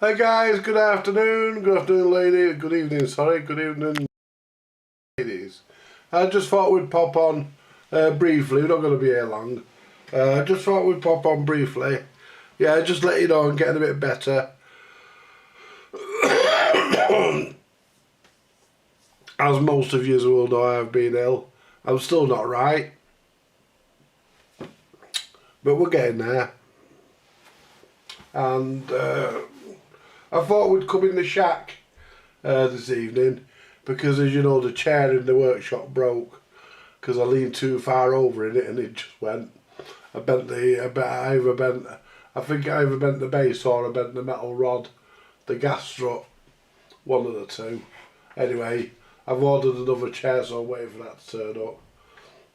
Hi guys, good afternoon lady, good evening, sorry, good evening ladies. I just thought we'd pop on briefly, we're not going to be here long. Just thought we'd pop on briefly. Yeah, just let you know I'm getting a bit better. As most of you will know, I've been ill. I'm still not right, but we're getting there. And I thought we'd come in the shack this evening because, as you know, the chair in the workshop broke because I leaned too far over in it and it just went. I think I either bent the base or I bent the metal rod, the gas strut, one of the two. Anyway, I've ordered another chair, so I'm waiting for that to turn up,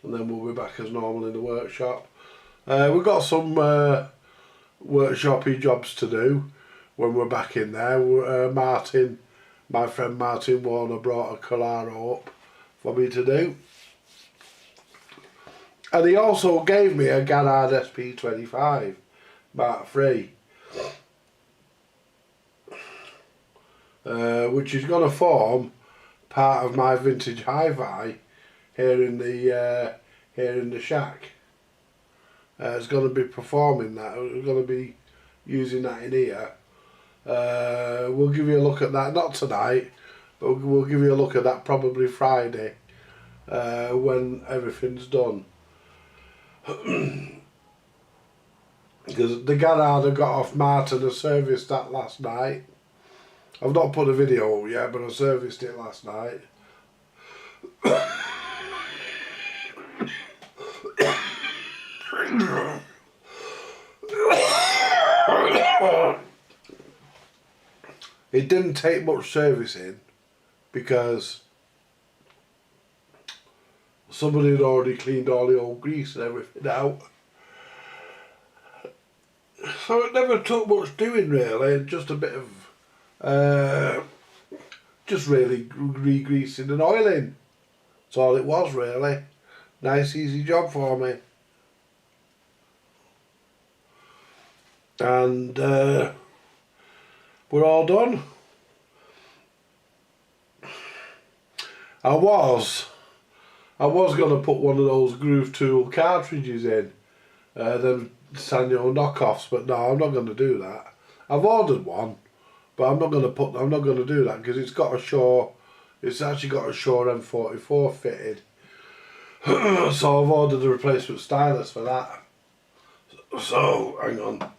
and then we'll be back as normal in the workshop. We've got some workshopy jobs to do when we're back in there. My friend Martin Warner brought a Colaro up for me to do. And he also gave me a Garrard SP25 Mark III, which is going to form part of my vintage hi-fi here in the shack. It's going to be performing that. We're going to be using that in here. We'll give you a look at that, not tonight, but we'll give you a look at that probably Friday when everything's done. Because the Garrard I got off Martin, I serviced that last night. I've not put a video up yet, but I serviced it last night. It didn't take much servicing because somebody had already cleaned all the old grease and everything out. So it never took much doing really, just a bit of just really re-greasing and oiling. That's all it was really. Nice easy job for me. And we're all done. I was going to put one of those Groove Tool cartridges in, them Sanyo knockoffs, but no, I'm not going to do that. I've ordered one, but I'm not going to do that because it's actually got a Shure M44 fitted. So I've ordered a replacement stylus for that. So hang on.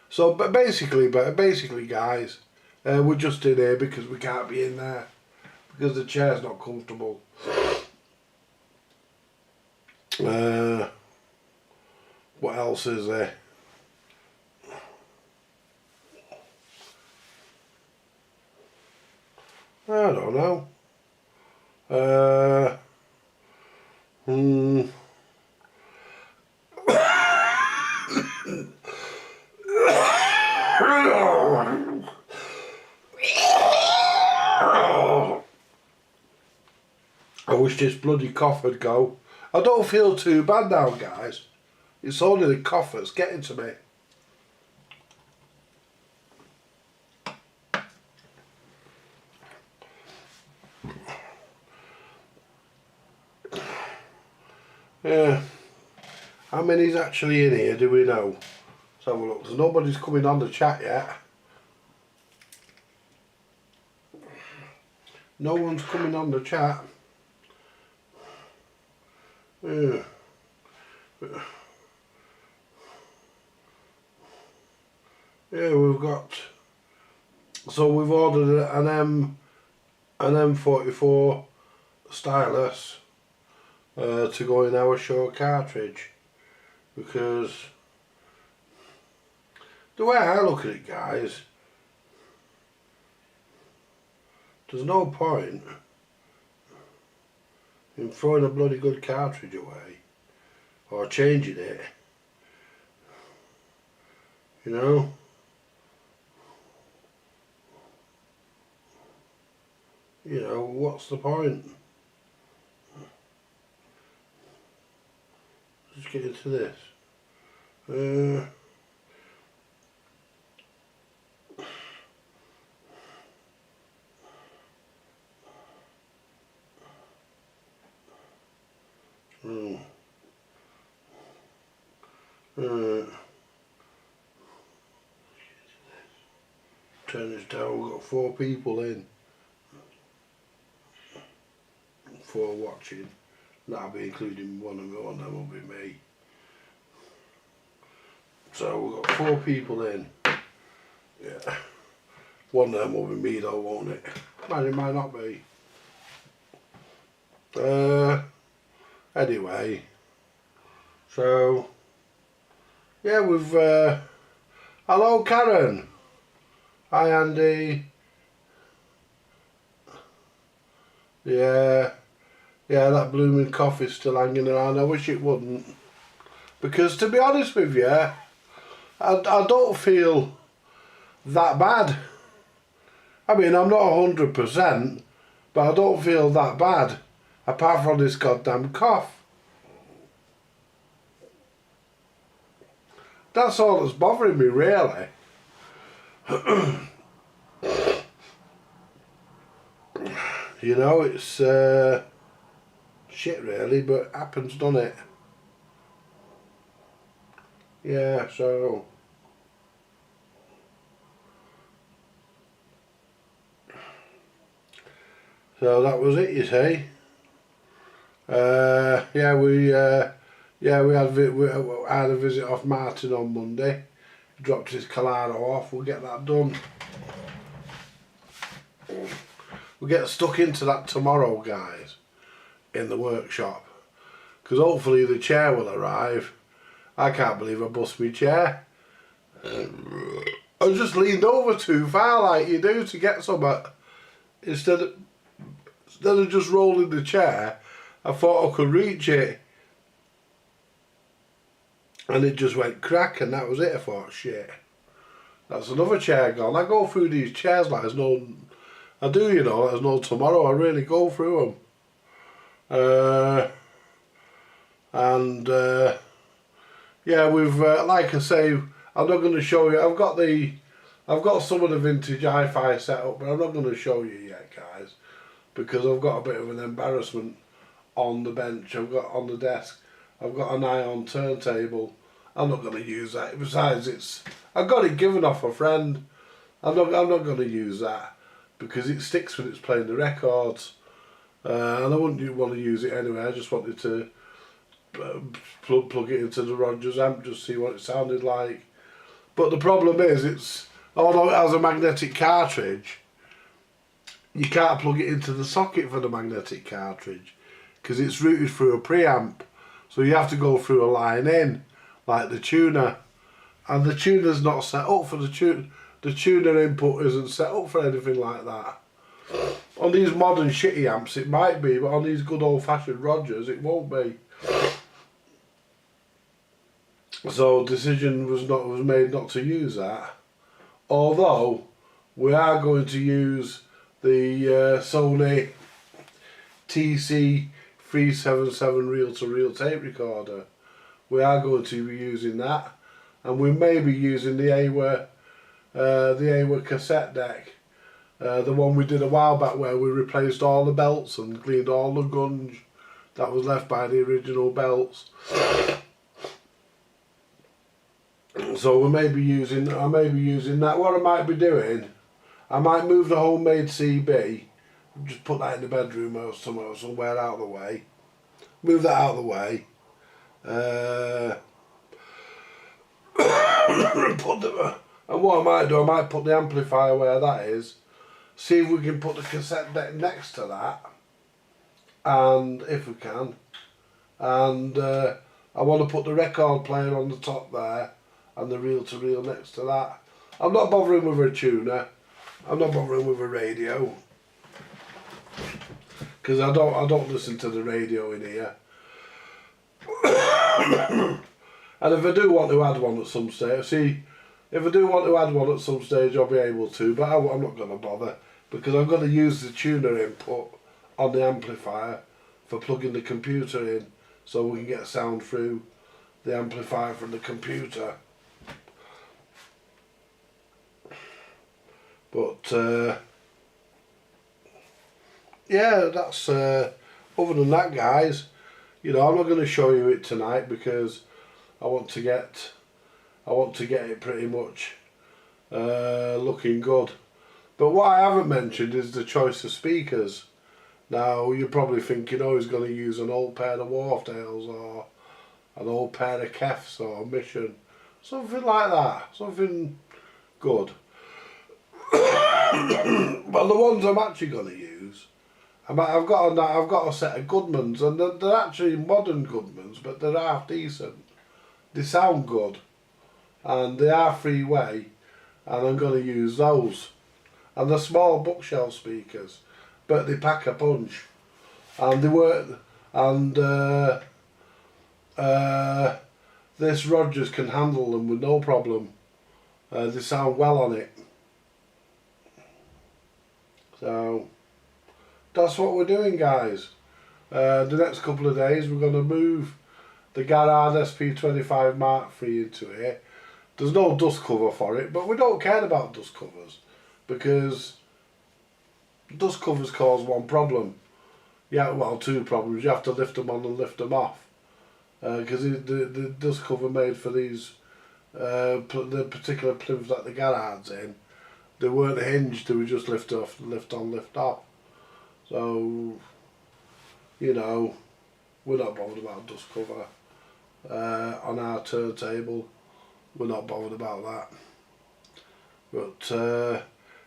So, but basically, guys, we're just in here because we can't be in there because the chair's not comfortable. What else is there? I don't know. I wish this bloody cough would go. I don't feel too bad now, guys. It's only the cough that's getting to me. Yeah. How many's actually in here, do we know? Let's have a look. There's nobody's coming on the chat yet. No one's coming on the chat. Yeah. Yeah, we've ordered an M44 stylus to go in our Shure cartridge, because the way I look at it, guys, there's no point in throwing a bloody good cartridge away or changing it, you know. you know, what's the point? Let's get into this. Turn this down. We've got 4 people in. 4 watching. That'll be including one of them will be me. So we've got 4 people in. Yeah. One of them will be me though, won't it? It might not be. Anyway. So yeah, we've hello Karen. Hi Andy. Yeah, that blooming coffee's still hanging around. I wish it wouldn't. Because to be honest with you, I don't feel that bad. I mean, I'm not 100%, but I don't feel that bad. Apart from this goddamn cough. That's all that's bothering me, really. You know, it's shit really, but it happens, doesn't it? Yeah, so that was it, you see. We had a visit off Martin on Monday. He dropped his Calaro off. We'll get that done. We'll get stuck into that tomorrow, guys, in the workshop. Because hopefully the chair will arrive. I can't believe I bust my chair. I just leaned over too far like you do to get something. Instead of just rolling the chair, I thought I could reach it. And it just went crack and that was it. I thought, shit, that's another chair gone. I go through these chairs like there's no... I do, you know, there's no tomorrow. I really go through them. Yeah, we've like I say, I'm not going to show you. I've got some of the vintage hi-fi set up, but I'm not going to show you yet, guys, because I've got a bit of an embarrassment on the bench. I've got on the desk. I've got an ion turntable. I'm not going to use that. Besides, I got it given off a friend. I'm not going to use that because it sticks when it's playing the records, and I wouldn't want to use it anyway. I just wanted to plug it into the Rogers amp, just see what it sounded like. But the problem is, although it has a magnetic cartridge, you can't plug it into the socket for the magnetic cartridge because it's routed through a preamp. So you have to go through a line in, like the tuner. And the tuner's not set up for the tuner. The tuner input isn't set up for anything like that. On these modern shitty amps it might be, but on these good old fashioned Rogers it won't be. So decision was made not to use that. Although we are going to use the Sony TC377 reel-to-reel tape recorder. We are going to be using that, and we may be using the AWA cassette deck, the one we did a while back where we replaced all the belts and cleaned all the gunge that was left by the original belts. So I may be using that. What I might be doing, I might move the homemade CB, just put that in the bedroom or somewhere out of the way. Move that out of the way. And what I might do, I might put the amplifier where that is. See if we can put the cassette deck next to that, and if we can. And I want to put the record player on the top there, and the reel-to-reel next to that. I'm not bothering with a tuner. I'm not bothering with a radio, because I don't listen to the radio in here. And if I do want to add one at some stage, I'll be able to, but I'm not going to bother. because I'm going to use the tuner input on the amplifier for plugging the computer in, so we can get sound through the amplifier from the computer. But yeah, that's other than that, guys, you know, I'm not going to show you it tonight because I want to get it pretty much looking good. But what I haven't mentioned is the choice of speakers. Now you're probably thinking, oh, he's going to use an old pair of Wharfdales or an old pair of Kefs or Mission, something like that, something good. But the ones I'm actually going to use, I've got a set of Goodmans, and they're actually modern Goodmans, but they're half decent. They sound good, and they are three-way, and I'm going to use those. And they're small bookshelf speakers, but they pack a punch, and they work. And this Rogers can handle them with no problem. They sound well on it. So that's what we're doing, guys. The next couple of days we're going to move the Garrard SP25 Mark III into here. There's no dust cover for it, but we don't care about dust covers because dust covers cause one problem. Yeah, well, two problems. You have to lift them on and lift them off because the dust cover made for these the particular plinths that the Garrard's in, they weren't hinged. They were just lift off, lift on, lift off. So, you know, we're not bothered about dust cover on our turntable. We're not bothered about that. But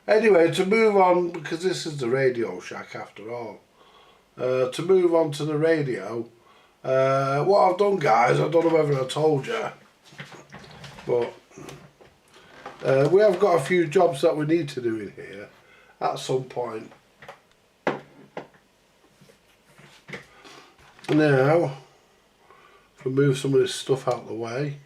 anyway, to move on, because this is the Radio Shack after all. To move on to the radio, what I've done, guys, I don't know whether I told you, but we have got a few jobs that we need to do in here at some point. Now, if we move some of this stuff out of the way.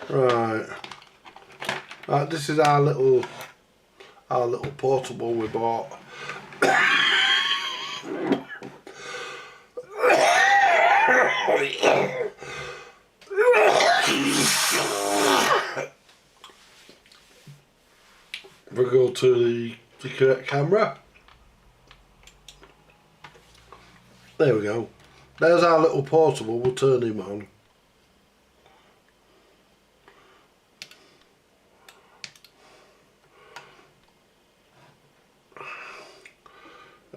Right, this is our little portable we bought. We go to the correct camera. There we go. There's our little portable. We'll turn him on.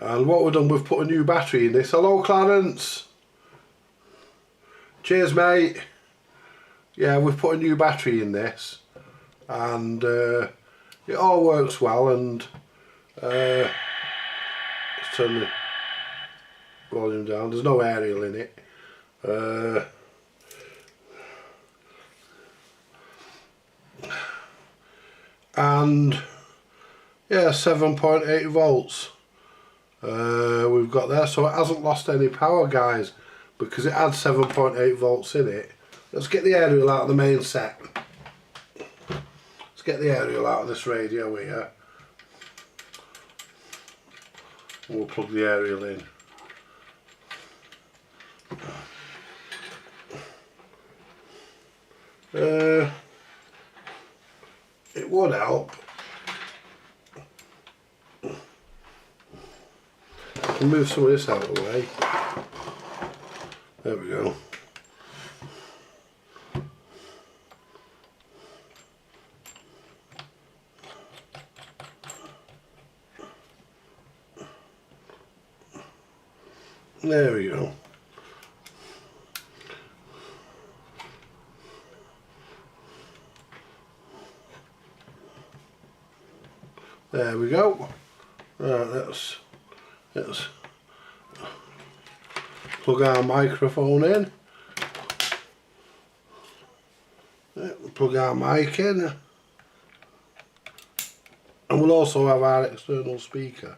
And what we've done, we've put a new battery in this. Hello, Clarence. Cheers, mate. Yeah, we've put a new battery in this, and it all works well. And let's turn the volume down. There's no aerial in it. And yeah, 7.8 volts. We've got there, so it hasn't lost any power, guys, because it had 7.8 volts in it. Let's get the aerial out of the main set. Let's get the aerial out of this radio here. We'll plug the aerial in. It would help. I'll move some of this out of the way. There we go. There we go. There we go. Right, let's plug our microphone in. Plug our mic in. And we'll also have our external speaker.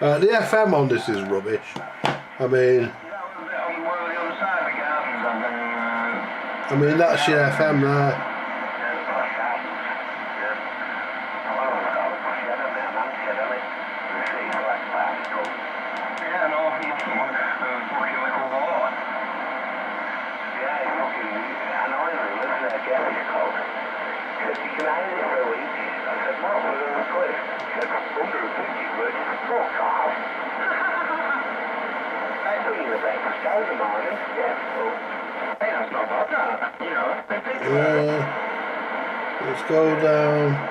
The FM on this is rubbish. I mean, that's your FM there. Let's go down.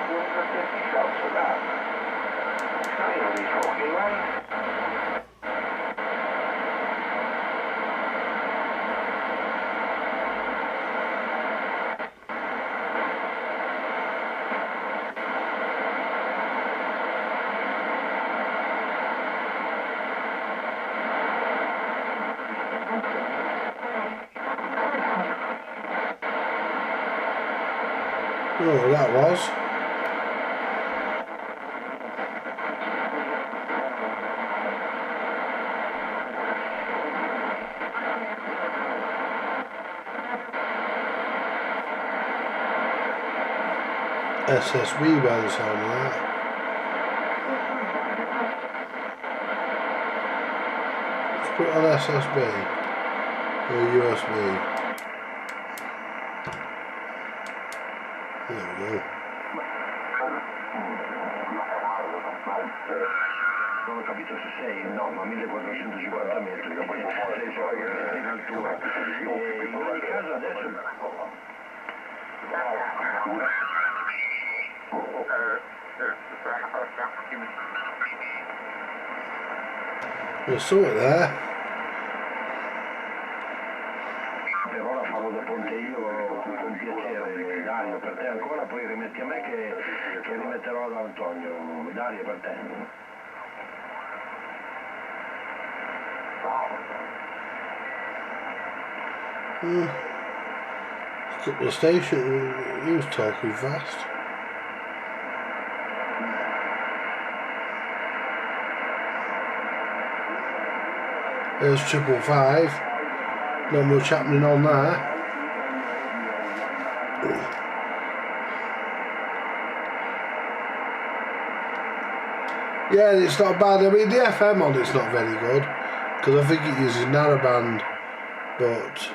Oh, that was. SSB by the sound of that. Let's put it on SSB or USB. There we go. Non ho capito se sei no, ma 1450 metri, sei solo in altura. In ogni caso adesso There's something there. Per ora farò da ponte io con piacere, Dario, per te ancora, poi rimetti a me che rimetterò ad Antonio. Dario, per te. A couple of stations, he was talking fast. There's 555, not much happening on there. Yeah, it's not bad. I mean, the FM on it's not very good, because I think it uses narrowband, but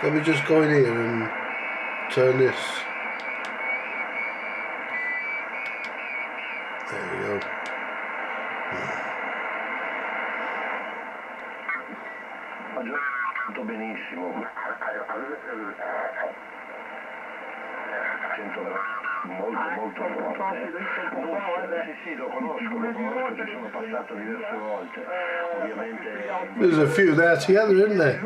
let me just go in here and turn this. There we go. Sento benissimo. Sento molto forte. Sì, lo conosco, ci sono passato diverse volte. Ovviamente. There's a few there together, isn't there?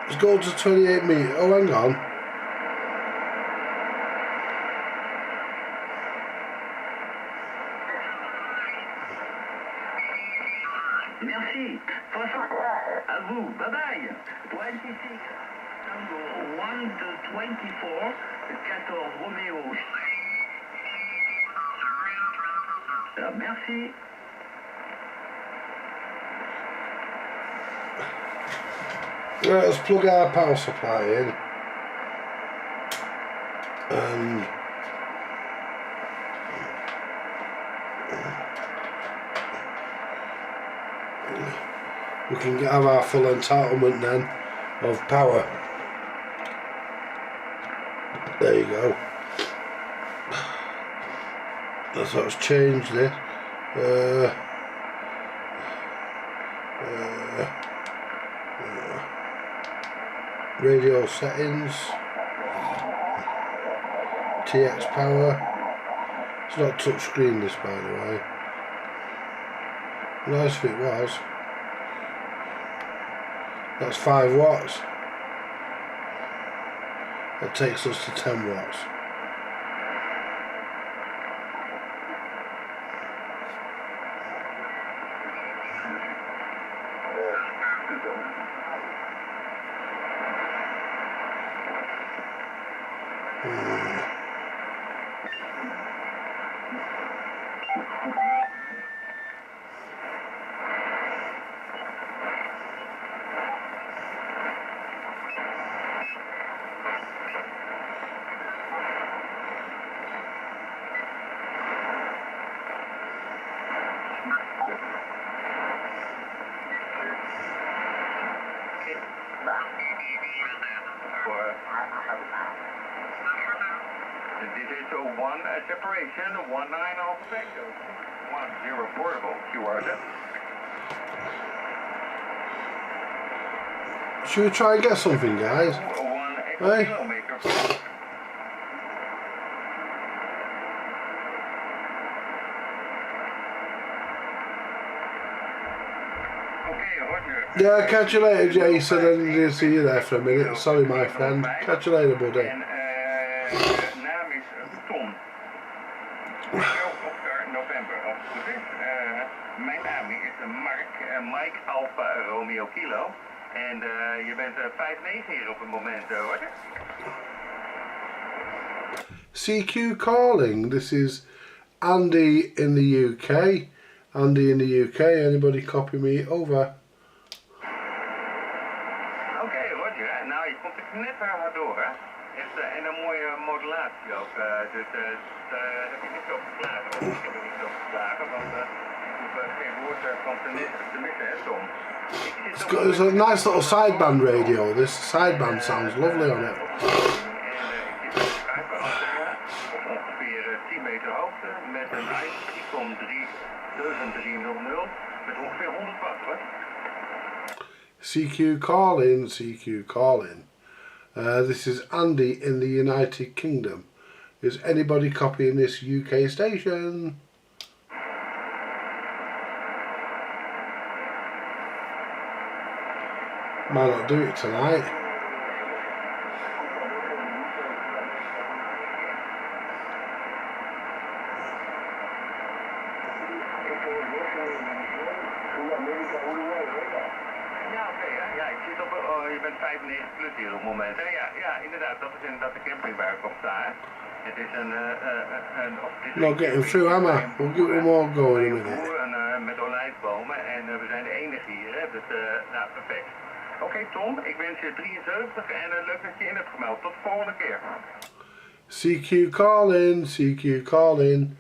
Let's go to 28 meters. Oh, hang on. Merci. À vous. Bye bye. 26. Tango 1 to 24. 14 Roméo. Merci. Right, let's plug our power supply in. And we can have our full entitlement then of power. There you go. Let's change this. Radio settings. TX power. It's not touch screen this, by the way. Nice if it was. That's 5 watts. That takes us to 10 watts. This is a 1 separation, 19 Alpha Tango, 10 portable, QR. Should we try and get something, guys? 1 Hey. kilometer. Okay, Roger. Yeah, catch you later, Jason. I didn't see you there for a minute. Sorry, my friend. Catch you later, buddy. En de naam is Tom. Oscar November, als het goed is. Mijn naam is Mark, Mike Alpha Romeo Kilo. En je bent 5-9 hier op het moment, hoor. CQ calling. This is Andy in the UK. Andy in the UK. Anybody copy me? Over. Oké, Roger. Nou, je komt er net hard door, hè. En een mooie modulatie ook. Dus daar heb je niks op geslagen. Of ik heb er niks op geslagen, want ik hoef geen woord van te missen, hè, Tom. It's a nice little sideband radio. This sideband sounds lovely on it. Ongeveer 10 meter hoogte met een ICOM 3300 met ongeveer 100 watt, hoor. CQ calling, CQ calling. This is Andy in the United Kingdom. Is anybody copying this UK station? Might not do it tonight. Ja, oké, ja, ik zit op, je bent 95 plus hier op het moment, hè? Ja, inderdaad, dat is inderdaad de camping waar ik op sta, hè? Het is Not getting through, am I? We'll give it more go in a minute. met olijfbomen en we zijn de enige hier, hè? Dus, nou, perfect. Oké, Tom, ik wens je 73 en leuk dat je in hebt gemeld. Tot de volgende keer. CQ calling, CQ calling.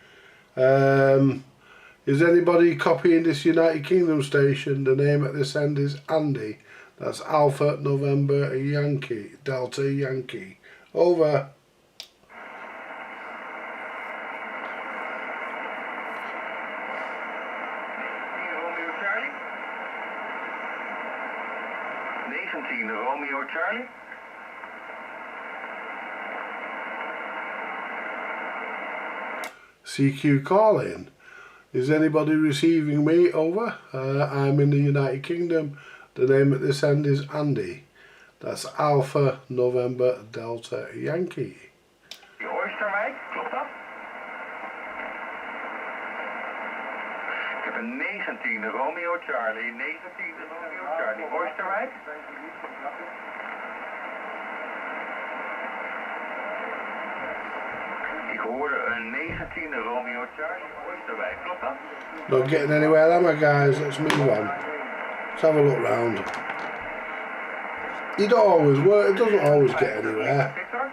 Is anybody copying this United Kingdom station? The name at this end is Andy. That's Alpha November Yankee, Delta Yankee. Over. Romeo Charlie. 19 Romeo Charlie. CQ calling. Is anybody receiving me? Over. I'm in the United Kingdom. The name at this end is Andy. That's Alpha November Delta Yankee. Die Oosterwijk, klopt dat? Ik heb een 19 Romeo Charlie, 19 Romeo Charlie, Oosterwijk. Ik hoorde een 19 Romeo Charlie, Oosterwijk, klopt dat? Not getting anywhere, am I, guys? Let's move on. Let's have a look round. You don't always work. It doesn't always get anywhere. Victor?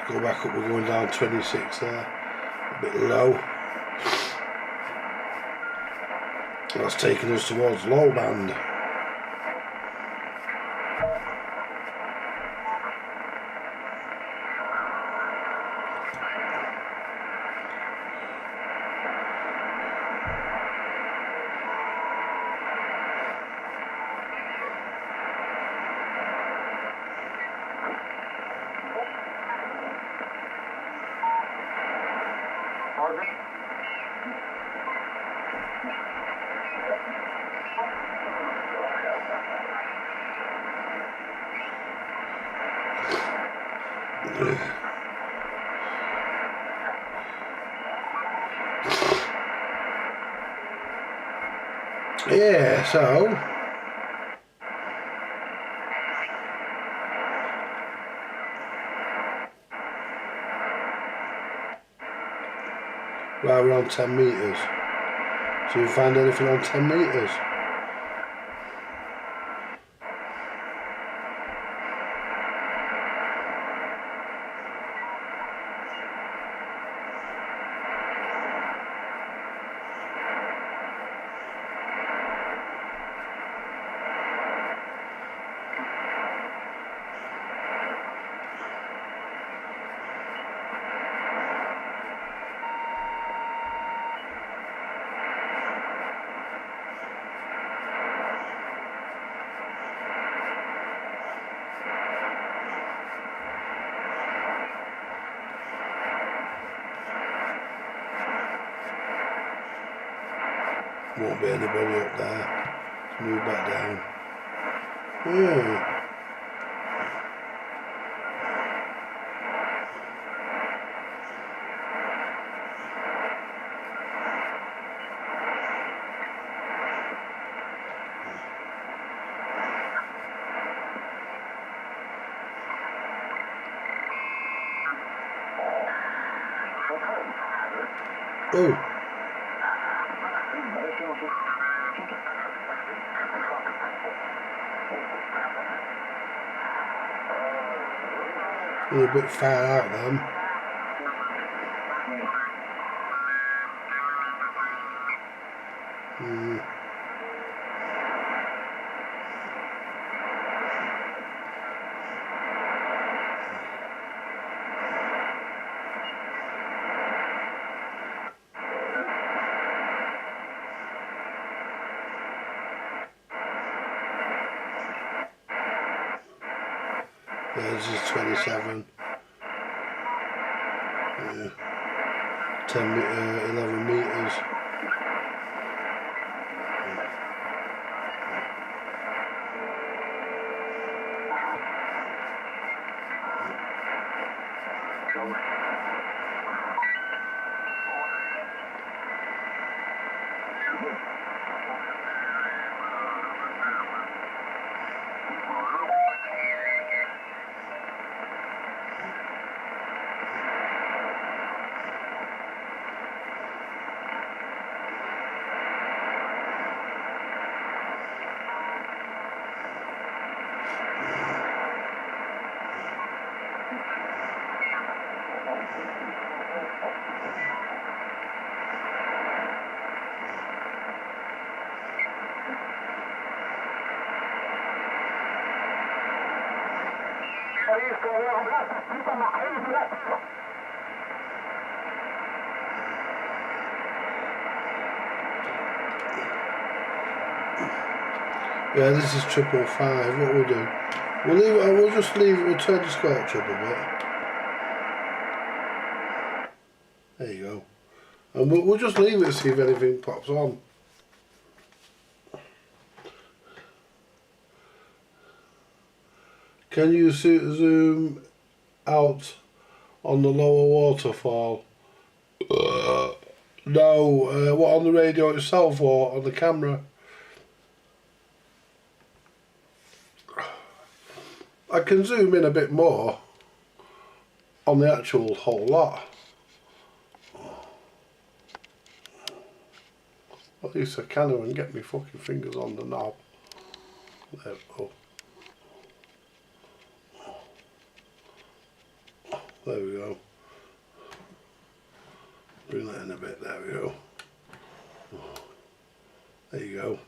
Go back up, we're going down 26 there. A bit low. That's taking us towards low band. Yeah, so right, we're on 10 metres. So you find anything on 10 metres? Won't be anybody up there. Let's move back down. Yeah. Oh. You're a bit far out then. Yeah, this is 27. Yeah. 11 metres. Yeah, this is 555. What we'll do, we'll leave it. We'll just leave it. We'll turn the scorch up a bit. There you go. And we'll just leave it to see if anything pops on. Can you zoom out on the lower waterfall? No. What, on the radio itself or on the camera? I can zoom in a bit more on the actual whole lot. At least I can and get my fucking fingers on the knob. There we go. There we go. Bring that in a bit. There we go. There you go.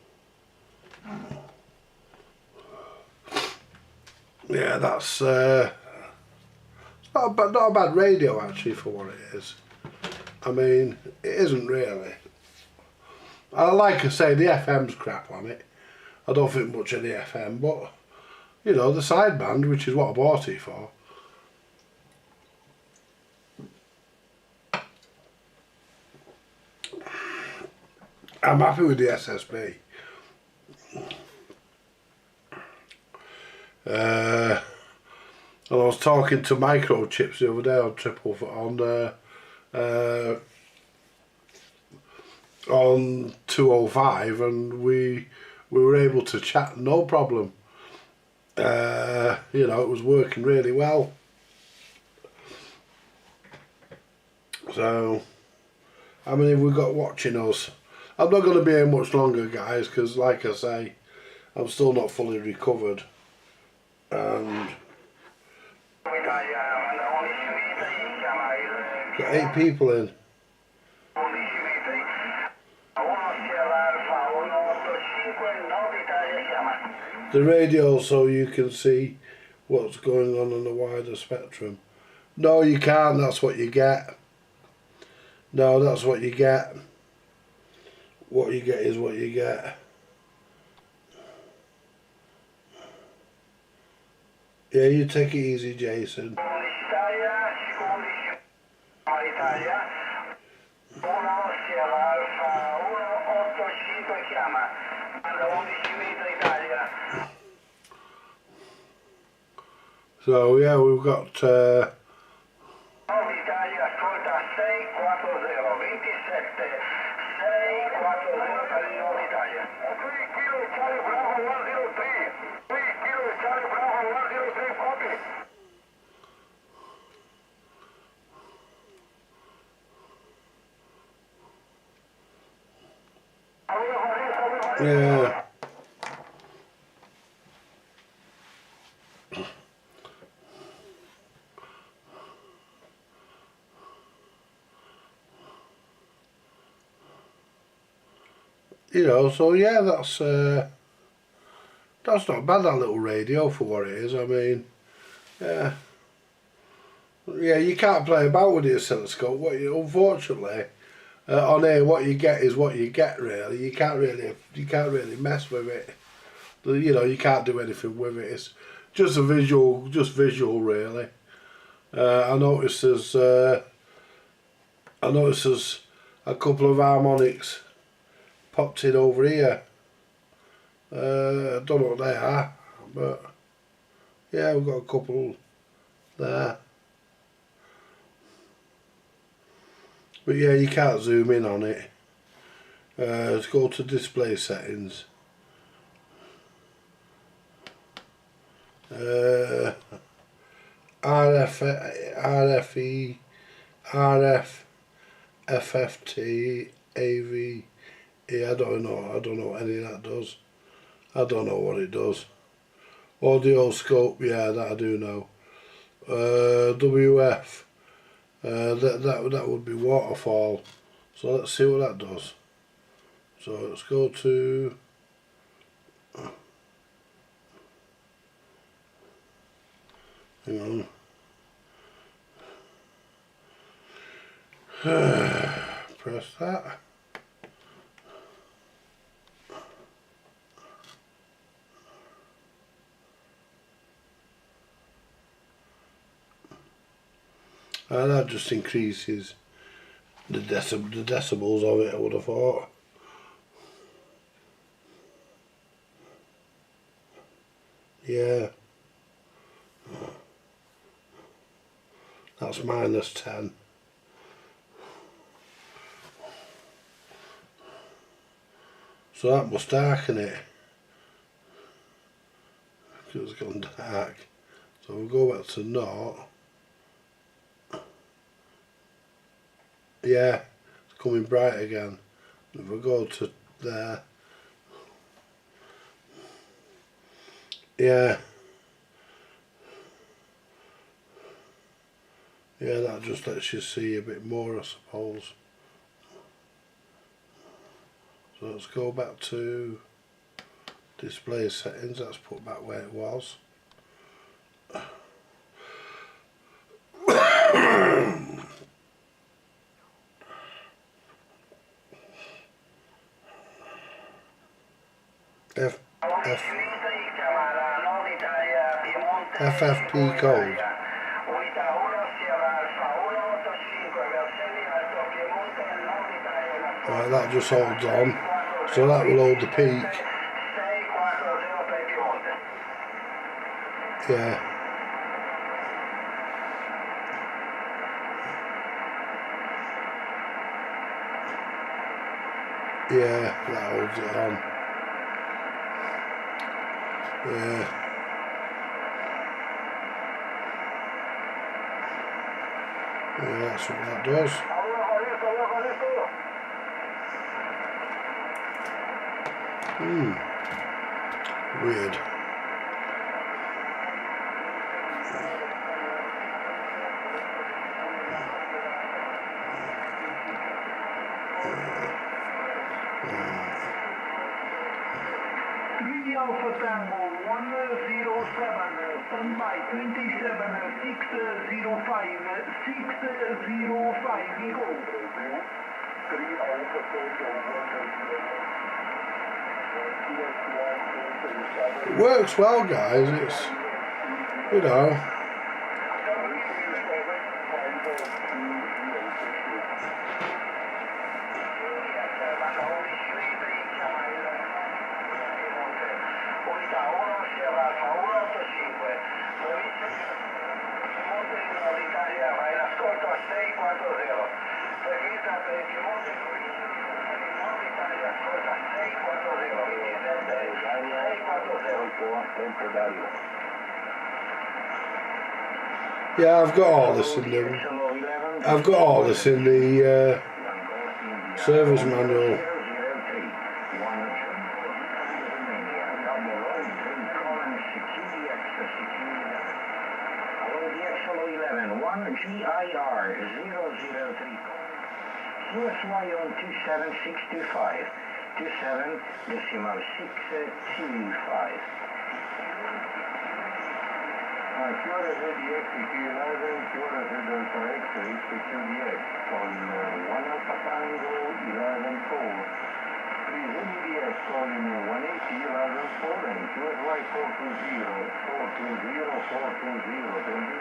Yeah, that's it's not a bad radio actually for what it is. I mean, it isn't really. Like I say, the FM's crap on it. I don't think much of the FM, but you know, the sideband, which is what I bought it for. I'm happy with the SSB. And I was talking to Microchips the other day on 205, and we were able to chat no problem. You know, it was working really well. So, how many have we got watching us? I'm not going to be here much longer, guys, because like I say, I'm still not fully recovered. And got 8 people in. The radio, so you can see what's going on the wider spectrum. No, you can't. That's what you get. No, that's what you get. What you get is what you get. Yeah, you take it easy, Jason. So yeah, we've got yeah. You know, so yeah, that's not bad, that little radio, for what it is. I mean, yeah, you can't play about with the oscilloscope. Unfortunately, on here, what you get is what you get. Really, you can't really mess with it. You know, you can't do anything with it. It's just visual, really. I noticed there's a couple of harmonics popped in over here. I don't know what they are, but yeah, we've got a couple there. But yeah, you can't zoom in on it. Let's go to display settings. RFE, RF, FFT, AV. Yeah, I don't know what any of that does. I don't know what it does. Audio scope, yeah, that I do know. WF, that would be waterfall. So let's see what that does. So let's go to hang on. Press that. And that just increases the decibels of it, I would have thought. Yeah. That's -10. So that must darken it. It's gone dark. So we'll go back to 0. Yeah, it's coming bright again. If we go to there, yeah, that just lets you see a bit more, I suppose. So let's go back to display settings. Let's put back where it was. FFP code. Right, that just holds on. So that will hold the peak. Yeah. Yeah, that holds it on. Yeah. Yeah, that's what that does. Weird. Alpha Tango 107, standby 27 605 go. 3 Alpha Tango. It works well, guys. It's, you know. Yeah, I've got all this in the service manual. GIR 003 QSY on 27625 27.625. QRZ DX11, QRZ Delta X-ray, QDX on 1 Alpha Tango 11-4. 3 ZDX calling 180 11-4 and QSY 420, thank you.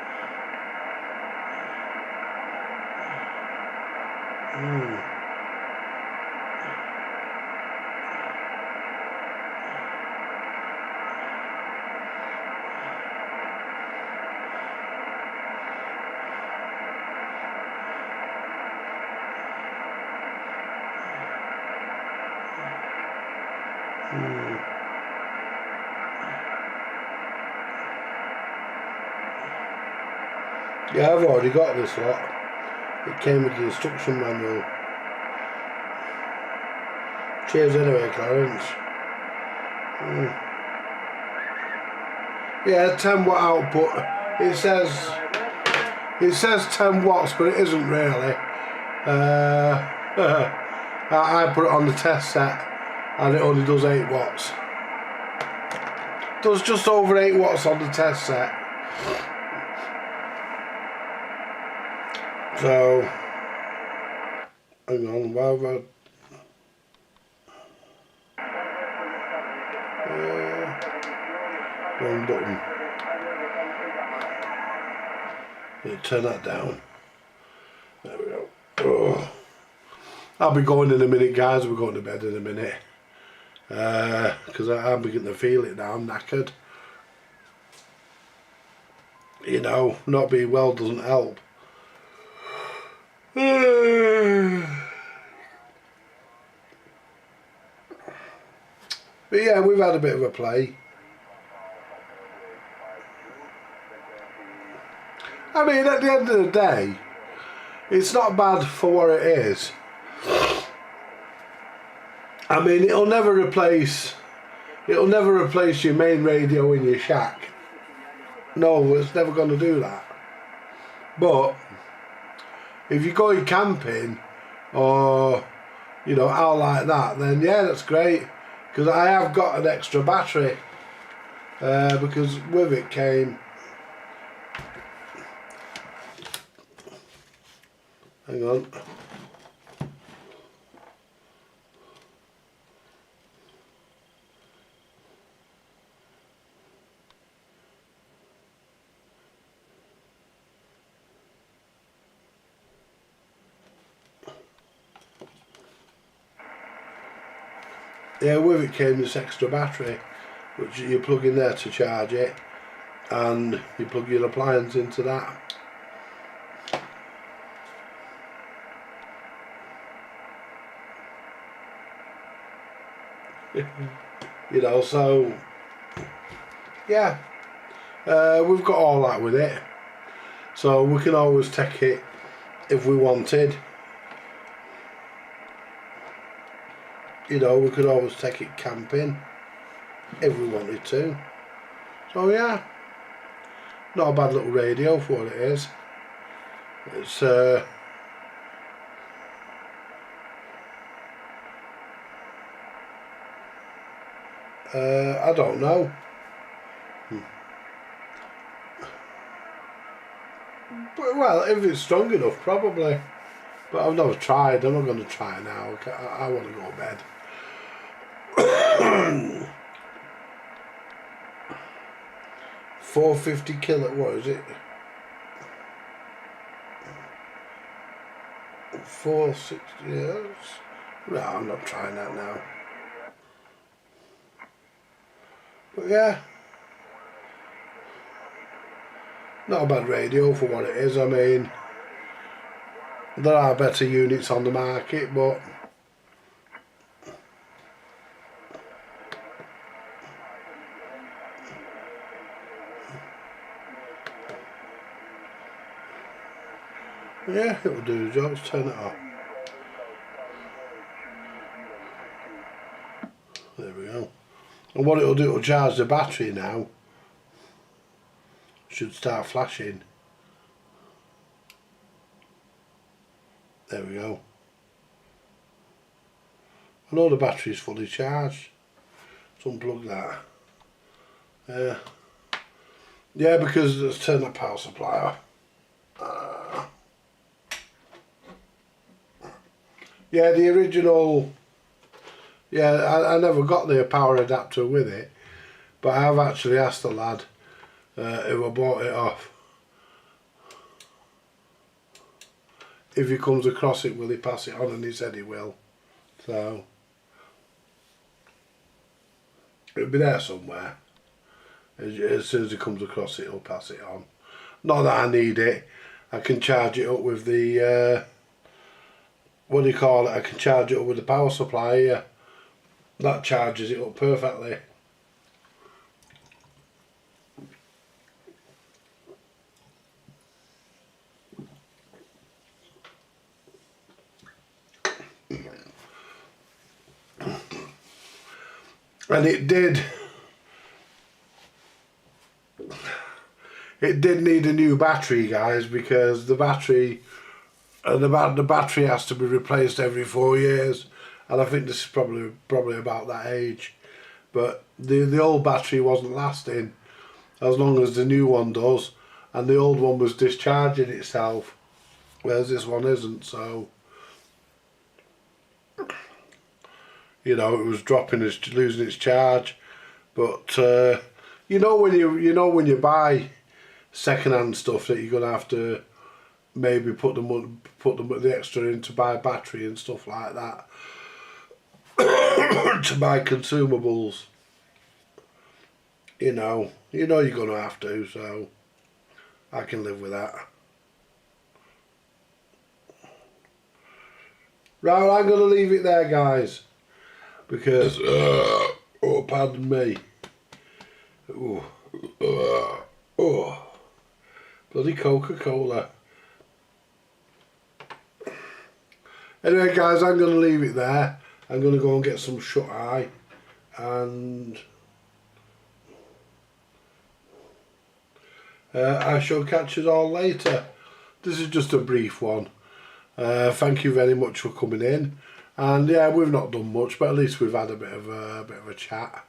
Yeah, I've already got this lot. It came with the instruction manual. Cheers anyway, Clarence. Yeah, 10 watt output. It says 10 watts, but it isn't really. I put it on the test set and it only does 8 watts. Does just over 8 watts on the test set. So, hang on, why have I... wrong button. Turn that down. There we go. Oh. I'll be going in a minute, guys. We're going to bed in a minute. Because I'm beginning to feel it now. I'm knackered. You know, not being well doesn't help. But yeah, we've had a bit of a play. I mean, at the end of the day, it's not bad for what it is. I mean, it'll never replace your main radio in your shack. No, it's never going to do that. But if you're going camping or, you know, out like that, then yeah, that's great. Because I have got an extra battery. Because with it came... Hang on. Yeah, with it came this extra battery, which you plug in there to charge it, and you plug your appliance into that. You know, so yeah, we've got all that with it, so we can always take it if we wanted. You know, we could always take it camping if we wanted to. So yeah, not a bad little radio for what it is. It's I don't know. But, well, if it's strong enough, probably. But I've never tried. I'm not going to try now. I want to go to bed. 450 kilowatt. What is it? 460. Yes. No, I'm not trying that now. But yeah, not a bad radio for what it is. I mean, there are better units on the market, but yeah, it'll do the job. Let's turn it off. There we go. And what it'll do, it'll charge the battery now. Should start flashing. There we go. I know the battery's fully charged. Let's unplug that. Yeah, because let's turn that power supply off. Yeah, the original. Yeah, I never got the power adapter with it, but I have actually asked the lad who I bought it off if he comes across it, will he pass it on, and he said he will. So it'll be there somewhere. As soon as he comes across it, he'll pass it on. Not that I need it. I can charge it up with the what do you call it? I can charge it up with the power supply here. That charges it up perfectly. And it did need a new battery, guys, because the battery has to be replaced every 4 years, and I think this is probably about that age. But the old battery wasn't lasting as long as the new one does, and the old one was discharging itself, whereas this one isn't. So you know, it was losing its charge. But you know when you buy second-hand stuff that you're gonna have to maybe put the extra in to buy battery and stuff like that, to buy consumables. You know you're gonna have to. So I can live with that. Right, I'm gonna leave it there, guys, because oh, pardon me. Oh, bloody Coca-Cola. Anyway, guys, I'm going to leave it there. I'm going to go and get some shut-eye, and I shall catch you all later. This is just a brief one. Thank you very much for coming in. And yeah, we've not done much, but at least we've had a bit of a chat.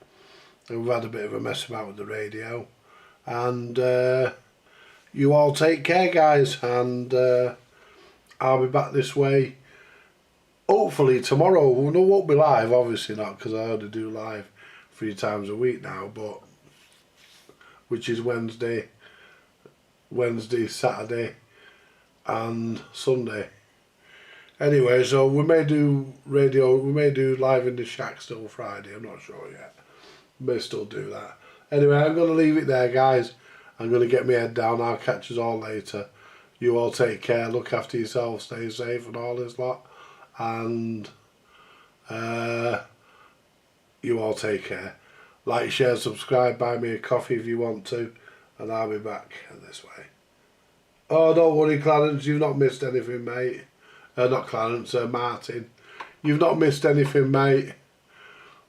And we've had a bit of a mess about with the radio. And you all take care, guys, and I'll be back this way hopefully tomorrow. We won't be live, obviously not, because I only do live 3 times a week now, but which is Wednesday, Saturday and Sunday. Anyway, so we may do live in the shack still Friday, I'm not sure yet. May still do that. Anyway, I'm going to leave it there, guys. I'm going to get my head down. I'll catch us all later. You all take care, look after yourselves, stay safe and all this lot. And yeah, You all take care. Like, share, subscribe, buy me a coffee if you want to, and I'll be back this way. Oh, don't worry, Clarence, you've not missed anything, mate. Not Clarence, Martin. You've not missed anything, mate.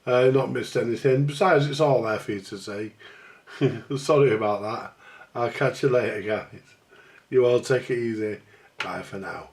Not missed anything. Besides, it's all there for you to see. Sorry about that. I'll catch you later, guys. You all take it easy. Bye for now.